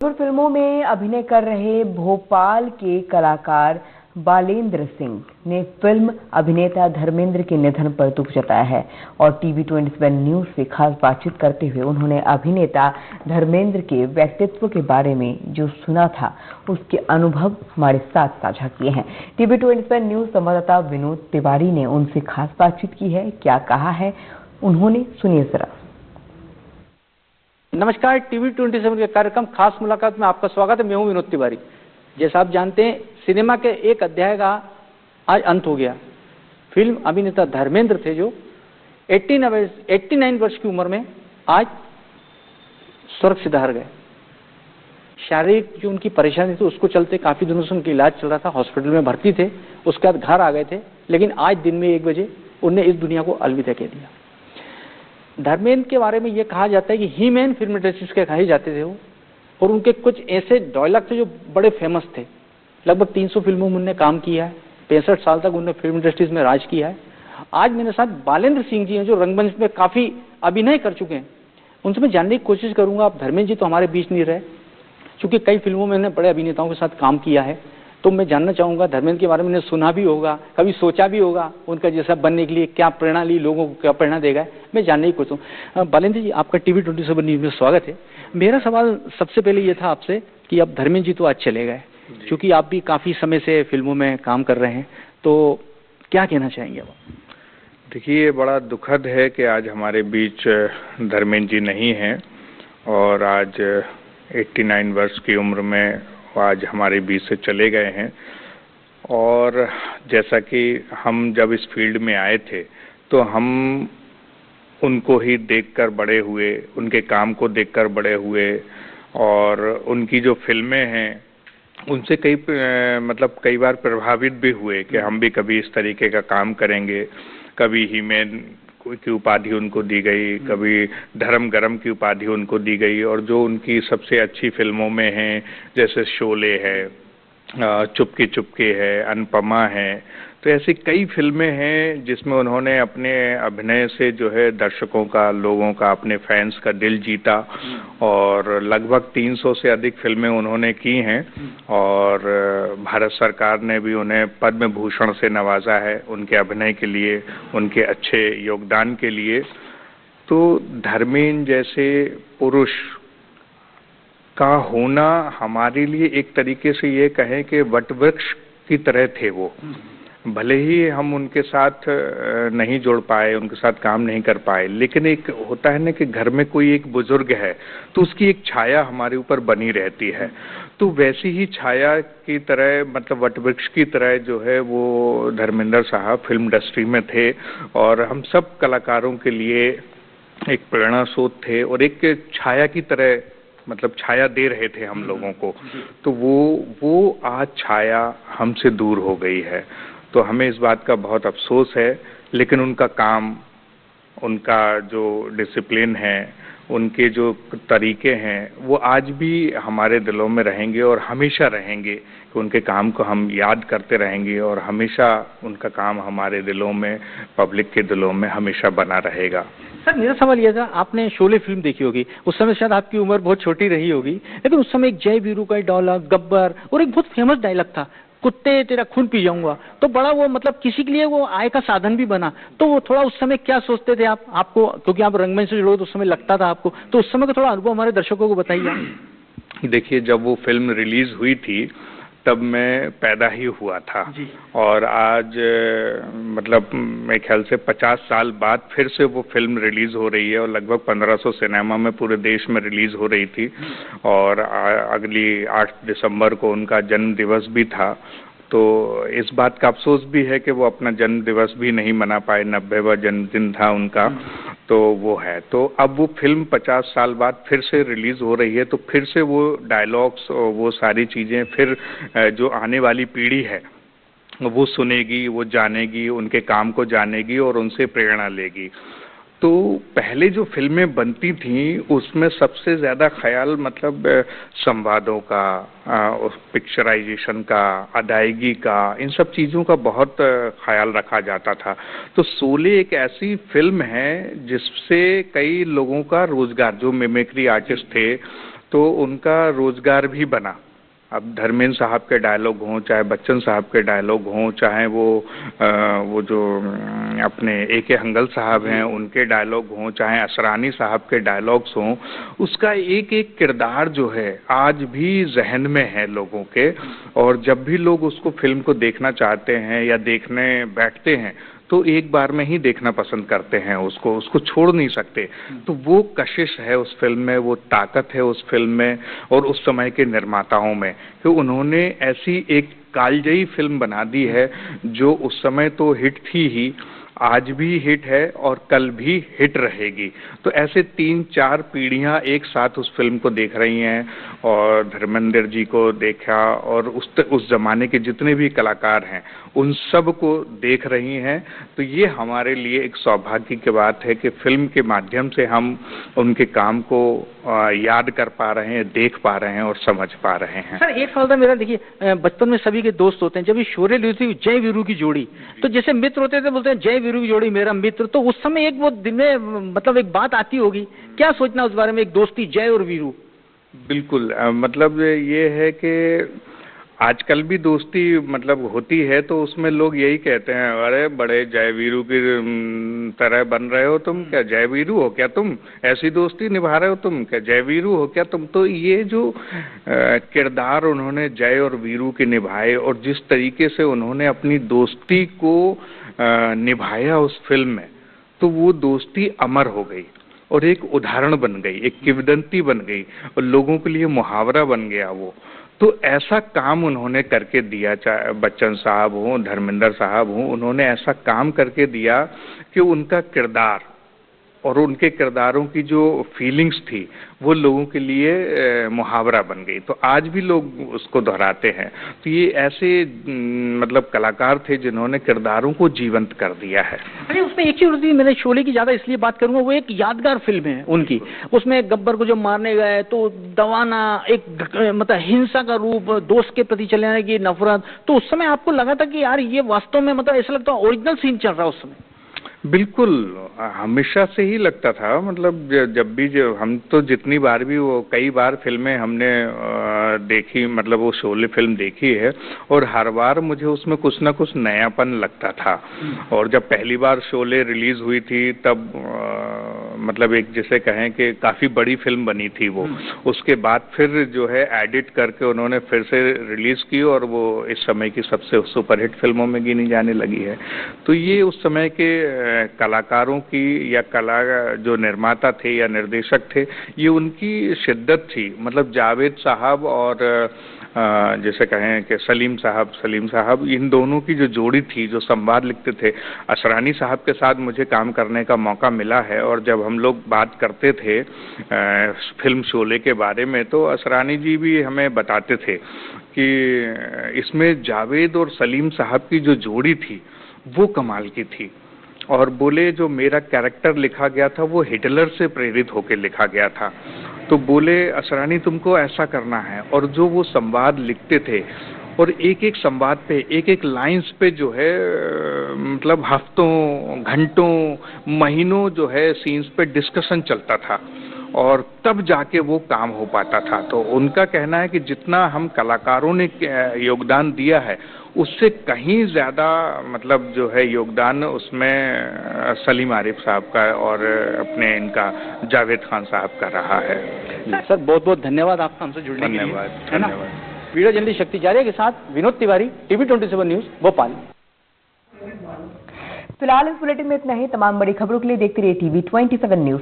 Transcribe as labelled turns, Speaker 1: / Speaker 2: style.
Speaker 1: फिल्मों में अभिनय कर रहे भोपाल के कलाकार बालेंद्र सिंह ने फिल्म अभिनेता धर्मेंद्र के निधन पर दुख जताया है और टीवी 27 न्यूज से खास बातचीत करते हुए उन्होंने अभिनेता धर्मेंद्र के व्यक्तित्व के बारे में जो सुना था उसके अनुभव हमारे साथ साझा किए हैं। टीवी 27 न्यूज संवाददाता विनोद तिवारी ने उनसे खास बातचीत की है। क्या कहा है उन्होंने, सुनिए जरा।
Speaker 2: नमस्कार, टीवी 27 के कार्यक्रम खास मुलाकात में आपका स्वागत है। मैं हूं विनोद तिवारी। जैसा आप जानते हैं, सिनेमा के एक अध्याय का आज अंत हो गया। फिल्म अभिनेता धर्मेंद्र थे जो 89 वर्ष की उम्र में आज स्वर्ग सिधार गए। शारीरिक जो उनकी परेशानी थी उसको चलते काफी दिनों से उनका इलाज चल रहा था, हॉस्पिटल में भर्ती थे, उसके बाद घर आ गए थे, लेकिन आज दिन में 1 बजे उन्हें इस दुनिया को अलविदा कह दिया। धर्मेंद्र के बारे में यह कहा जाता है कि ही मैन फिल्म इंडस्ट्रीज के कहे जाते थे वो, और उनके कुछ ऐसे डायलॉग थे जो बड़े फेमस थे। लगभग 300 फिल्मों में उन्होंने काम किया है, 65 साल तक उन्होंने फिल्म इंडस्ट्रीज में राज किया है। आज मेरे साथ बालेंद्र सिंह जी हैं जो रंगमंच में काफी अभिनय कर चुके हैं। उनसे मैं जानने की कोशिश करूंगा। आप धर्मेंद्र जी तो हमारे बीच नहीं रहे, क्योंकि कई फिल्मों में उन्होंने बड़े अभिनेताओं के साथ काम किया है, तो मैं जानना चाहूंगा धर्मेंद्र के बारे में सुना भी होगा, कभी सोचा भी होगा उनका जैसा बनने के लिए क्या प्रेरणा ली, लोगों को क्या प्रेरणा देगा, मैं जानने की कोशिश हूँ। बालेंद्र जी, आपका टीवी 27 न्यूज में स्वागत है। मेरा सवाल सबसे पहले ये था आपसे कि अब धर्मेंद्र जी तो आज चले गए, क्योंकि आप भी काफी समय से फिल्मों में काम कर रहे हैं, तो क्या कहना चाहेंगे आप?
Speaker 3: देखिए, ये बड़ा दुखद है कि आज हमारे बीच धर्मेंद्र जी नहीं हैं और आज 89 वर्ष की उम्र में आज हमारे बीच से चले गए हैं। और जैसा कि हम जब इस फील्ड में आए थे तो हम उनको ही देखकर बड़े हुए, उनके काम को देखकर बड़े हुए, और उनकी जो फिल्में हैं उनसे कई बार प्रभावित भी हुए कि हम भी कभी इस तरीके का काम करेंगे। कभी ही मैन की उपाधि उनको दी गई, कभी धर्म गरम की उपाधि उनको दी गई, और जो उनकी सबसे अच्छी फिल्मों में हैं जैसे शोले है, चुपके चुपके है, अनुपमा है, तो ऐसी कई फिल्में हैं जिसमें उन्होंने अपने अभिनय से जो है दर्शकों का, लोगों का, अपने फैंस का दिल जीता। और लगभग 300 से अधिक फिल्में उन्होंने की हैं और भारत सरकार ने भी उन्हें पद्म भूषण से नवाजा है उनके अभिनय के लिए, उनके अच्छे योगदान के लिए। तो धर्मेंद्र जैसे पुरुष का होना हमारे लिए एक तरीके से ये कहें कि वटवृक्ष की तरह थे वो। भले ही हम उनके साथ नहीं जुड़ पाए, उनके साथ काम नहीं कर पाए, लेकिन एक होता है ना कि घर में कोई एक बुजुर्ग है तो उसकी एक छाया हमारे ऊपर बनी रहती है। तो वैसी ही छाया की तरह, मतलब वटवृक्ष की तरह जो है वो धर्मेंद्र साहब फिल्म इंडस्ट्री में थे और हम सब कलाकारों के लिए एक प्रेरणा स्रोत थे और एक छाया की तरह, मतलब छाया दे रहे थे हम लोगों को। तो वो आज छाया हमसे दूर हो गई है, तो हमें इस बात का बहुत अफसोस है। लेकिन उनका काम, उनका जो डिसिप्लिन है, उनके जो तरीके हैं, वो आज भी हमारे दिलों में रहेंगे और हमेशा रहेंगे कि उनके काम को हम याद करते रहेंगे और हमेशा उनका काम हमारे दिलों में, पब्लिक के दिलों में हमेशा बना रहेगा।
Speaker 2: सर, मेरा सवाल यह था, आपने शोले फिल्म देखी होगी, उस समय शायद आपकी उम्र बहुत छोटी रही होगी, लेकिन उस समय एक जय वीरू का डायलॉग, गब्बर, और एक बहुत फेमस डायलॉग था, कुत्ते तेरा खून पी जाऊंगा, तो बड़ा वो मतलब किसी के लिए वो आय का साधन भी बना। तो वो थोड़ा उस समय क्या सोचते थे आपको, क्योंकि आप रंगमंच से जुड़े तो उस समय लगता था आपको, तो उस समय का थोड़ा अनुभव हमारे दर्शकों को बताइए।
Speaker 3: देखिए, जब वो फिल्म रिलीज हुई थी तब मैं पैदा ही हुआ था और आज मतलब मेरे ख्याल से 50 साल बाद फिर से वो फिल्म रिलीज हो रही है और लगभग 1500 सिनेमा में पूरे देश में रिलीज हो रही थी। और अगली 8 दिसंबर को उनका जन्म दिवस भी था, तो इस बात का अफसोस भी है कि वो अपना जन्म दिवस भी नहीं मना पाए, 90वां जन्मदिन था उनका, तो वो है। तो अब वो फिल्म 50 साल बाद फिर से रिलीज हो रही है, तो फिर से वो डायलॉग्स और वो सारी चीज़ें फिर जो आने वाली पीढ़ी है वो सुनेगी, वो जानेगी, उनके काम को जानेगी और उनसे प्रेरणा लेगी। तो पहले जो फिल्में बनती थीं उसमें सबसे ज़्यादा ख्याल मतलब संवादों का, पिक्चराइजेशन का, अदायगी का, इन सब चीज़ों का बहुत ख्याल रखा जाता था। तो शोले एक ऐसी फिल्म है जिससे कई लोगों का रोज़गार, जो मिमिक्री आर्टिस्ट थे तो उनका रोजगार भी बना। अब धर्मेंद्र साहब के डायलॉग हों, चाहे बच्चन साहब के डायलॉग हों, चाहे वो जो अपने A.K. हंगल साहब हैं उनके डायलॉग हों, चाहे असरानी साहब के डायलॉग्स हों, उसका एक एक किरदार जो है आज भी जहन में है लोगों के। और जब भी लोग उसको फिल्म को देखना चाहते हैं या देखने बैठते हैं तो एक बार में ही देखना पसंद करते हैं, उसको छोड़ नहीं सकते। तो वो कशिश है उस फिल्म में, वो ताकत है उस फिल्म में और उस समय के निर्माताओं में कि उन्होंने ऐसी एक कालजयी फिल्म बना दी है जो उस समय तो हिट थी ही, आज भी हिट है और कल भी हिट रहेगी। तो ऐसे 3-4 पीढ़ियां एक साथ उस फिल्म को देख रही हैं और धर्मेंद्र जी को देखा और उस जमाने के जितने भी कलाकार हैं उन सब को देख रही हैं। तो ये हमारे लिए एक सौभाग्य की बात है कि फिल्म के माध्यम से हम उनके काम को याद कर पा रहे हैं, देख पा रहे हैं और समझ पा रहे हैं।
Speaker 2: सर एक सवाल था मेरा, देखिए बचपन में सभी के दोस्त होते हैं, जब ये शोले ली थी जय वीरू की जोड़ी, तो जैसे मित्र होते थे बोलते हैं जय वीरू की जोड़ी मेरा मित्र, तो उस समय एक वो दिल में मतलब एक बात आती होगी, क्या सोचना उस बारे में, एक दोस्ती जय और वीरू?
Speaker 3: बिल्कुल, मतलब ये है कि आजकल भी दोस्ती मतलब होती है तो उसमें लोग यही कहते हैं, अरे बड़े जय वीरू की तरह बन रहे हो तुम, क्या जय वीरू हो क्या तुम, ऐसी दोस्ती निभा रहे हो तुम, क्या जय वीरू हो क्या तुम। तो ये जो किरदार उन्होंने जय और वीरू के निभाए और जिस तरीके से उन्होंने अपनी दोस्ती को निभाया उस फिल्म में, तो वो दोस्ती अमर हो गई और एक उदाहरण बन गई, एक किंवदंती बन गई और लोगों के लिए मुहावरा बन गया वो। तो ऐसा काम उन्होंने करके दिया, चाहे बच्चन साहब हों, धर्मेंद्र साहब हों, उन्होंने ऐसा काम करके दिया कि उनका किरदार और उनके किरदारों की जो फीलिंग्स थी वो लोगों के लिए मुहावरा बन गई। तो आज भी लोग उसको दोहराते हैं। तो ये ऐसे मतलब कलाकार थे जिन्होंने किरदारों को जीवंत कर दिया है।
Speaker 2: अरे उसमें एक चीज होती है, मैंने शोले की ज्यादा इसलिए बात करूंगा, वो एक यादगार फिल्म है उनकी। उसमें गब्बर को जब मारने गए तो दवाना, एक मतलब हिंसा का रूप, दोस्त के प्रति चले जाने की नफरत, तो उस समय आपको लगा था कि यार ये वास्तव में मतलब ऐसा लगता है ओरिजिनल सीन चल रहा है उस समय?
Speaker 3: बिल्कुल, हमेशा से ही लगता था। मतलब जब भी हम तो जितनी बार भी वो कई बार फिल्में हमने देखी, मतलब वो शोले फिल्म देखी है और हर बार मुझे उसमें कुछ ना कुछ नयापन लगता था। और जब पहली बार शोले रिलीज हुई थी तब मतलब एक जिसे कहें कि काफ़ी बड़ी फिल्म बनी थी वो। उसके बाद फिर जो है एडिट करके उन्होंने फिर से रिलीज़ की और वो इस समय की सबसे सुपरहिट फिल्मों में गिनी जाने लगी है। तो ये उस समय के कलाकारों की या कला जो निर्माता थे या निर्देशक थे, ये उनकी शिद्दत थी। मतलब जावेद साहब और जैसे कहें कि सलीम साहब इन दोनों की जो जोड़ी थी, जो संवाद लिखते थे। असरानी साहब के साथ मुझे काम करने का मौका मिला है और जब हम लोग बात करते थे फिल्म शोले के बारे में तो असरानी जी भी हमें बताते थे कि इसमें जावेद और सलीम साहब की जो जोड़ी थी वो कमाल की थी। और बोले जो मेरा कैरेक्टर लिखा गया था वो हिटलर से प्रेरित होकर लिखा गया था। तो बोले असरानी तुमको ऐसा करना है। और जो वो संवाद लिखते थे और एक एक संवाद पे, एक एक लाइंस पे जो है मतलब हफ्तों, घंटों, महीनों जो है सीन्स पे डिस्कशन चलता था और तब जाके वो काम हो पाता था। तो उनका कहना है कि जितना हम कलाकारों ने योगदान दिया है उससे कहीं ज़्यादा मतलब जो है योगदान उसमें सलीम आरिफ साहब का और अपने इनका जावेद खान साहब का रहा है।
Speaker 2: सर बहुत बहुत धन्यवाद आपका हमसे जुड़ने के लिए। धन्यवाद। वीडियो जर्नलिस्ट शक्ति जारिया के साथ विनोद तिवारी, टीवी 27 न्यूज़, भोपाल।
Speaker 1: फिलहाल इस बुलेटिन में इतना ही। तमाम बड़ी खबरों के लिए देखते रहिए टीवी 27 न्यूज़।